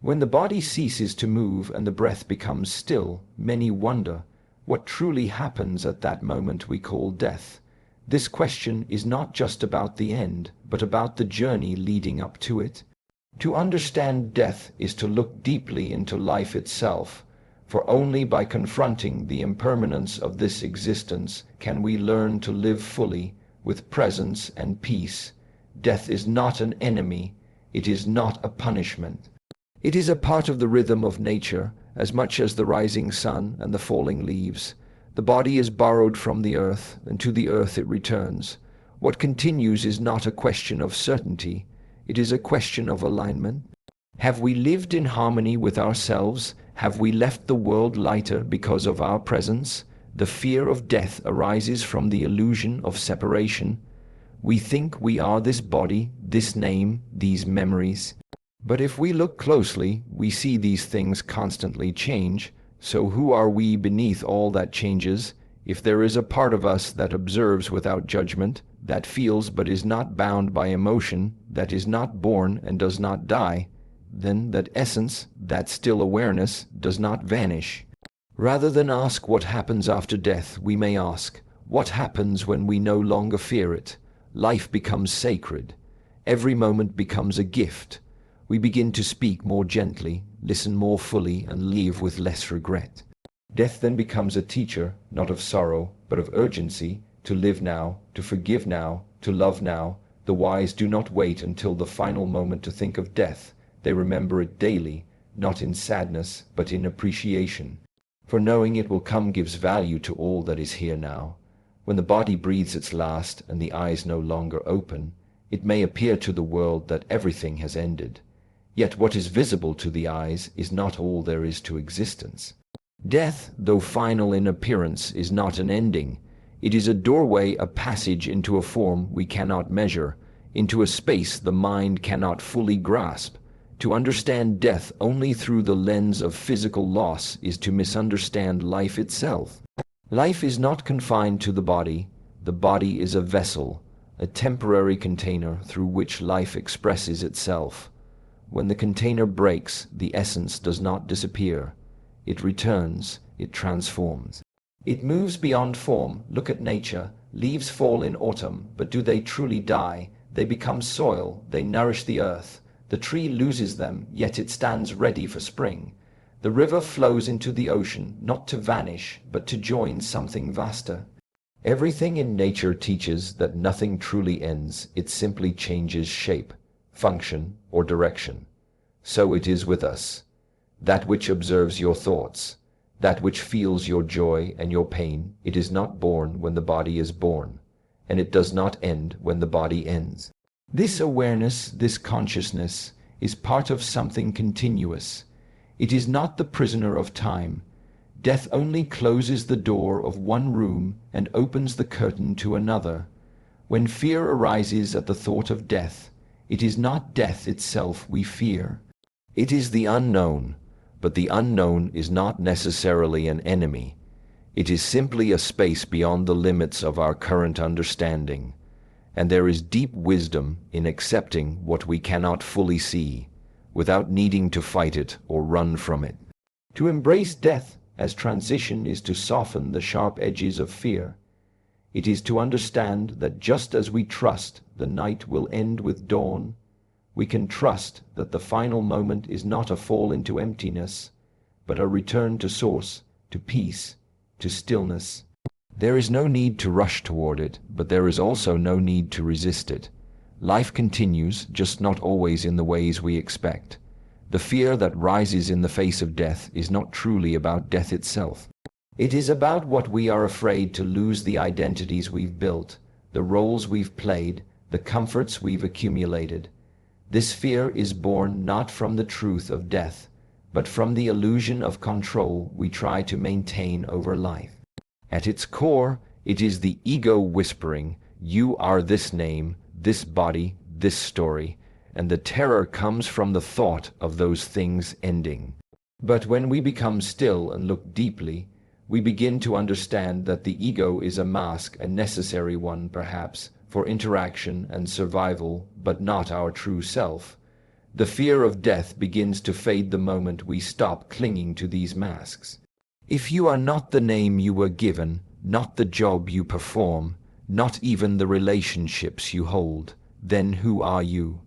When the body ceases to move and the breath becomes still, many wonder what truly happens at that moment we call death. This question is not just about the end, but about the journey leading up to it. To understand death is to look deeply into life itself, for only by confronting the impermanence of this existence can we learn to live fully, with presence and peace. Death is not an enemy, it is not a punishment. It is a part of the rhythm of nature, as much as the rising sun and the falling leaves. The body is borrowed from the earth, and to the earth it returns. What continues is not a question of certainty, it is a question of alignment. Have we lived in harmony with ourselves? Have we left the world lighter because of our presence? The fear of death arises from the illusion of separation. We think we are this body, this name, these memories. But if we look closely, we see these things constantly change. So who are we beneath all that changes? If there is a part of us that observes without judgment, that feels but is not bound by emotion, that is not born and does not die, then that essence, that still awareness, does not vanish. Rather than ask what happens after death, we may ask, what happens when we no longer fear it? Life becomes sacred. Every moment becomes a gift. We begin to speak more gently, listen more fully, and leave with less regret. Death then becomes a teacher, not of sorrow, but of urgency, to live now, to forgive now, to love now. The wise do not wait until the final moment to think of death. They remember it daily, not in sadness, but in appreciation. For knowing it will come gives value to all that is here now. When the body breathes its last and the eyes no longer open, it may appear to the world that everything has ended. Yet what is visible to the eyes is not all there is to existence. Death, though final in appearance, is not an ending. It is a doorway, a passage into a form we cannot measure, into a space the mind cannot fully grasp. To understand death only through the lens of physical loss is to misunderstand life itself. Life is not confined to the body. The body is a vessel, a temporary container through which life expresses itself. When the container breaks, the essence does not disappear. It returns, it transforms. It moves beyond form. Look at nature. Leaves fall in autumn, but do they truly die? They become soil, they nourish the earth. The tree loses them, yet it stands ready for spring. The river flows into the ocean, not to vanish, but to join something vaster. Everything in nature teaches that nothing truly ends, it simply changes shape, function, or direction. So it is with us. That which observes your thoughts, that which feels your joy and your pain, it is not born when the body is born, and it does not end when the body ends. This awareness, this consciousness, is part of something continuous. It is not the prisoner of time. Death only closes the door of one room and opens the curtain to another. When fear arises at the thought of death, it is not death itself we fear. It is the unknown, but the unknown is not necessarily an enemy. It is simply a space beyond the limits of our current understanding, and there is deep wisdom in accepting what we cannot fully see, without needing to fight it or run from it. To embrace death as transition is to soften the sharp edges of fear. It is to understand that just as we trust the night will end with dawn, we can trust that the final moment is not a fall into emptiness, but a return to source, to peace, to stillness. There is no need to rush toward it, but there is also no need to resist it. Life continues, just not always in the ways we expect. The fear that rises in the face of death is not truly about death itself. It is about what we are afraid to lose, the identities we've built, the roles we've played, the comforts we've accumulated. This fear is born not from the truth of death, but from the illusion of control we try to maintain over life. At its core, it is the ego whispering, "You are this name, this body, this story," and the terror comes from the thought of those things ending. But when we become still and look deeply, we begin to understand that the ego is a mask, a necessary one perhaps, for interaction and survival, but not our true self. The fear of death begins to fade the moment we stop clinging to these masks. If you are not the name you were given, not the job you perform, not even the relationships you hold, then who are you?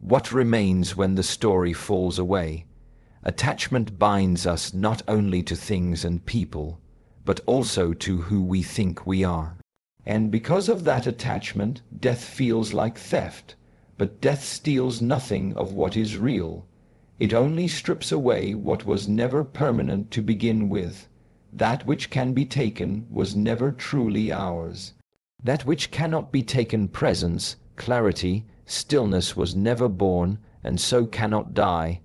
What remains when the story falls away? Attachment binds us not only to things and people, but also to who we think we are. And because of that attachment, death feels like theft. But death steals nothing of what is real. It only strips away what was never permanent to begin with. That which can be taken was never truly ours. That which cannot be taken, presence, clarity, stillness, was never born, and so cannot die.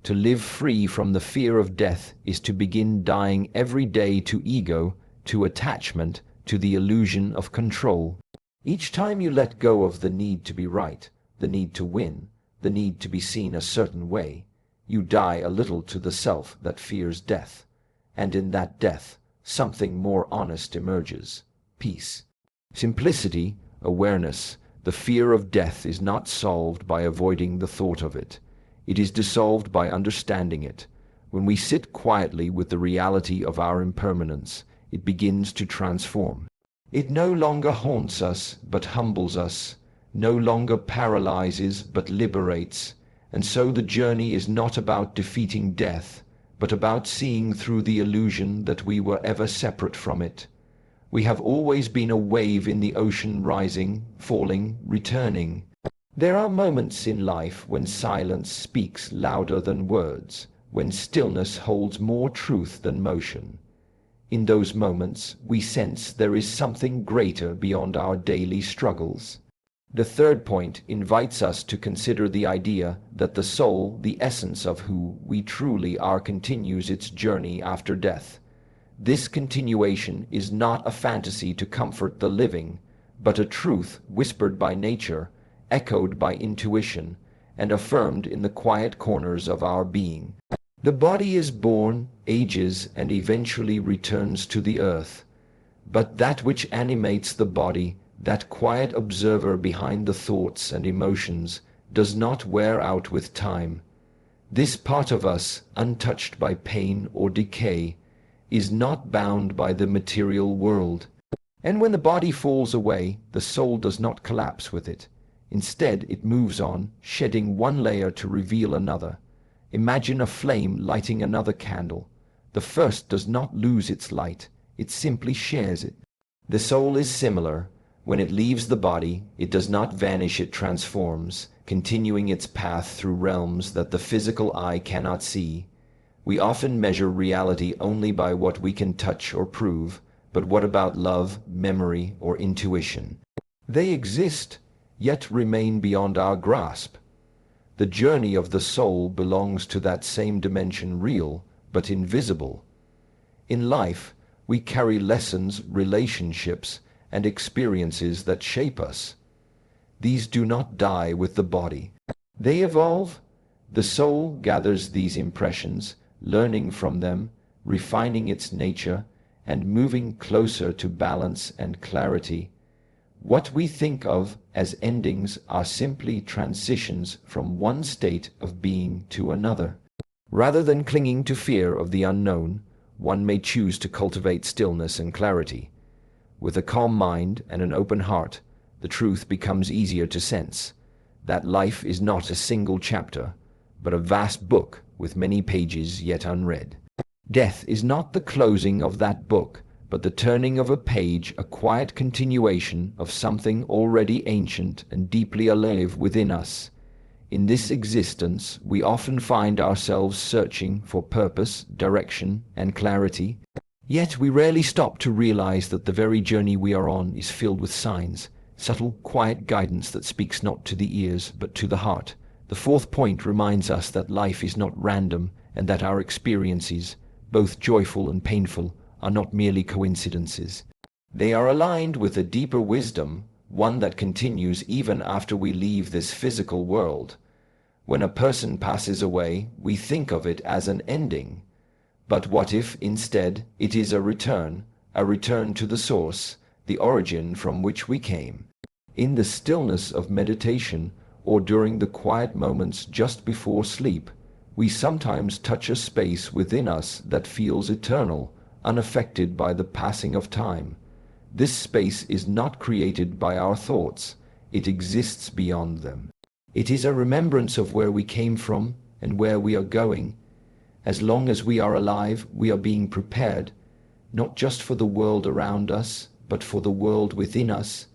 To live free from the fear of death is to begin dying every day to ego, to attachment, to the illusion of control. Each time you let go of the need to be right, the need to win, the need to be seen a certain way, you die a little to the self that fears death. And in that death, something more honest emerges: peace. Simplicity, awareness. The fear of death is not solved by avoiding the thought of it. It is dissolved by understanding it. When we sit quietly with the reality of our impermanence, it begins to transform. It no longer haunts us, but humbles us, no longer paralyzes, but liberates. And so the journey is not about defeating death, but about seeing through the illusion that we were ever separate from it. We have always been a wave in the ocean, rising, falling, returning. There are moments in life when silence speaks louder than words, when stillness holds more truth than motion. In those moments, we sense there is something greater beyond our daily struggles. The third point invites us to consider the idea that the soul, the essence of who we truly are, continues its journey after death. This continuation is not a fantasy to comfort the living, but a truth whispered by nature, echoed by intuition, and affirmed in the quiet corners of our being. The body is born, ages, and eventually returns to the earth. But that which animates the body, that quiet observer behind the thoughts and emotions, does not wear out with time. This part of us, untouched by pain or decay, is not bound by the material world. And when the body falls away, the soul does not collapse with it. Instead, it moves on, shedding one layer to reveal another. Imagine a flame lighting another candle. The first does not lose its light, it simply shares it. The soul is similar. When it leaves the body, it does not vanish, it transforms, continuing its path through realms that the physical eye cannot see. We often measure reality only by what we can touch or prove, but what about love, memory, or intuition? They exist, yet remain beyond our grasp. The journey of the soul belongs to that same dimension, real, but invisible. In life, we carry lessons, relationships, and experiences that shape us. These do not die with the body. They evolve. The soul gathers these impressions, learning from them, refining its nature, and moving closer to balance and clarity. What we think of as endings are simply transitions from one state of being to another. Rather than clinging to fear of the unknown, one may choose to cultivate stillness and clarity. With a calm mind and an open heart, the truth becomes easier to sense, that life is not a single chapter, but a vast book with many pages yet unread. Death is not the closing of that book, but the turning of a page, a quiet continuation of something already ancient and deeply alive within us. In this existence, we often find ourselves searching for purpose, direction, and clarity. Yet we rarely stop to realize that the very journey we are on is filled with signs, subtle, quiet guidance that speaks not to the ears, but to the heart. The fourth point reminds us that life is not random, and that our experiences, both joyful and painful, are not merely coincidences. They are aligned with a deeper wisdom, one that continues even after we leave this physical world. When a person passes away, we think of it as an ending. But what if, instead, it is a return to the source, the origin from which we came? In the stillness of meditation, or during the quiet moments just before sleep, we sometimes touch a space within us that feels eternal, unaffected by the passing of time. This space is not created by our thoughts, it exists beyond them. It is a remembrance of where we came from and where we are going. As long as we are alive, we are being prepared, not just for the world around us, but for the world within us.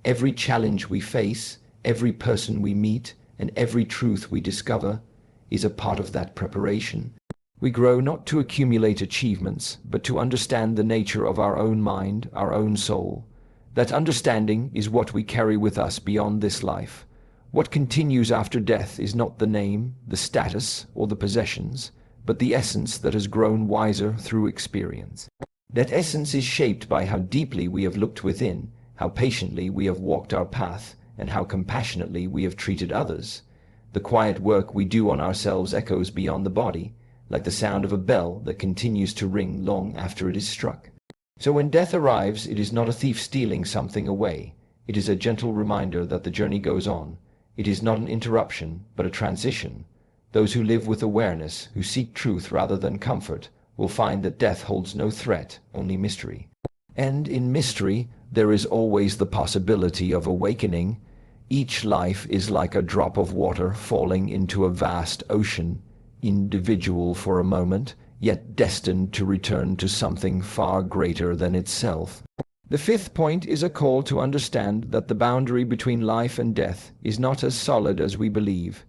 Every challenge we face, every person we meet, and every truth we discover is a part of that preparation. We grow not to accumulate achievements, but to understand the nature of our own mind, our own soul. That understanding is what we carry with us beyond this life. What continues after death is not the name, the status, or the possessions, but the essence that has grown wiser through experience. That essence is shaped by how deeply we have looked within, how patiently we have walked our path, and how compassionately we have treated others. The quiet work we do on ourselves echoes beyond the body, like the sound of a bell that continues to ring long after it is struck. So when death arrives, it is not a thief stealing something away. It is a gentle reminder that the journey goes on. It is not an interruption, but a transition. Those who live with awareness, who seek truth rather than comfort, will find that death holds no threat, only mystery. And in mystery, there is always the possibility of awakening. Each life is like a drop of water falling into a vast ocean, individual for a moment, yet destined to return to something far greater than itself. The fifth point is a call to understand that the boundary between life and death is not as solid as we believe.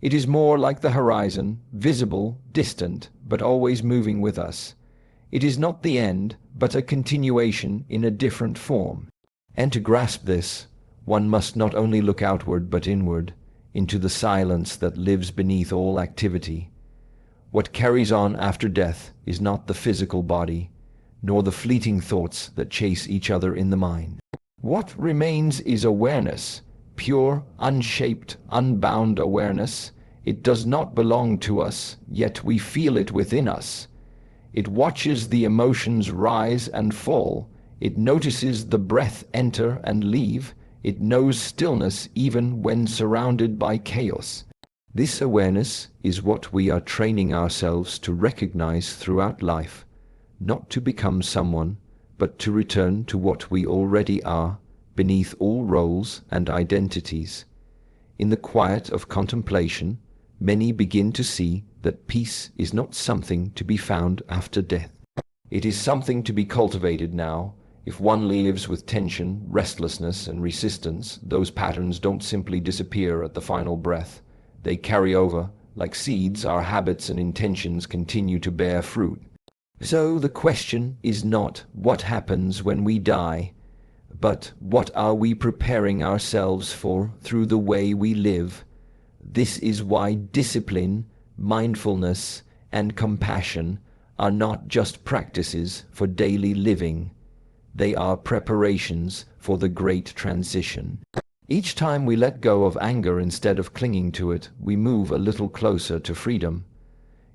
It is more like the horizon, visible, distant, but always moving with us. It is not the end, but a continuation in a different form. And to grasp this, one must not only look outward but inward, into the silence that lives beneath all activity. What carries on after death is not the physical body, nor the fleeting thoughts that chase each other in the mind. What remains is awareness, pure, unshaped, unbound awareness. It does not belong to us, yet we feel it within us. It watches the emotions rise and fall. It notices the breath enter and leave. It knows stillness even when surrounded by chaos. This awareness is what we are training ourselves to recognize throughout life, not to become someone, but to return to what we already are, beneath all roles and identities. In the quiet of contemplation, many begin to see that peace is not something to be found after death. It is something to be cultivated now. If one lives with tension, restlessness, and resistance, those patterns don't simply disappear at the final breath. They carry over. Like seeds, our habits and intentions continue to bear fruit. So the question is not what happens when we die, but what are we preparing ourselves for through the way we live? This is why discipline, mindfulness, and compassion are not just practices for daily living. They are preparations for the great transition. Each time we let go of anger instead of clinging to it, we move a little closer to freedom.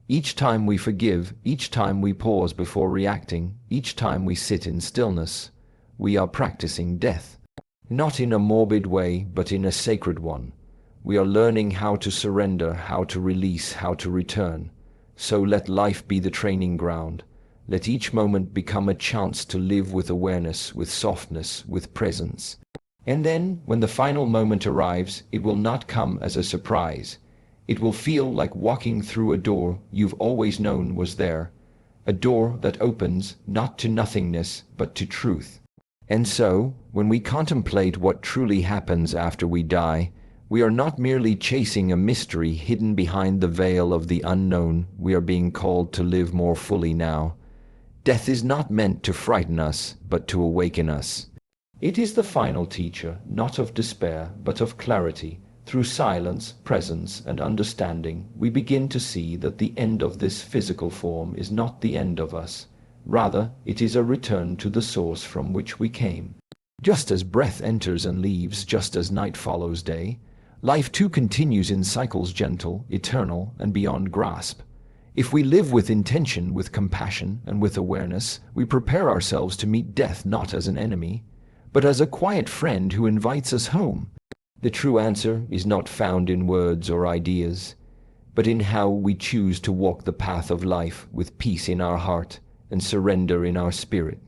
Each time we forgive, each time we pause before reacting, each time we sit in stillness, we are practicing death. Not in a morbid way, but in a sacred one. We are learning how to surrender, how to release, how to return. So let life be the training ground. Let each moment become a chance to live with awareness, with softness, with presence. And then, when the final moment arrives, it will not come as a surprise. It will feel like walking through a door you've always known was there. A door that opens not to nothingness, but to truth. And so, when we contemplate what truly happens after we die, we are not merely chasing a mystery hidden behind the veil of the unknown. We are being called to live more fully now. Death is not meant to frighten us, but to awaken us. It is the final teacher, not of despair, but of clarity. Through silence, presence, and understanding, we begin to see that the end of this physical form is not the end of us. Rather, it is a return to the source from which we came. Just as breath enters and leaves, just as night follows day, life too continues in cycles gentle, eternal, and beyond grasp. If we live with intention, with compassion, and with awareness, we prepare ourselves to meet death not as an enemy, but as a quiet friend who invites us home. The true answer is not found in words or ideas, but in how we choose to walk the path of life with peace in our heart and surrender in our spirit.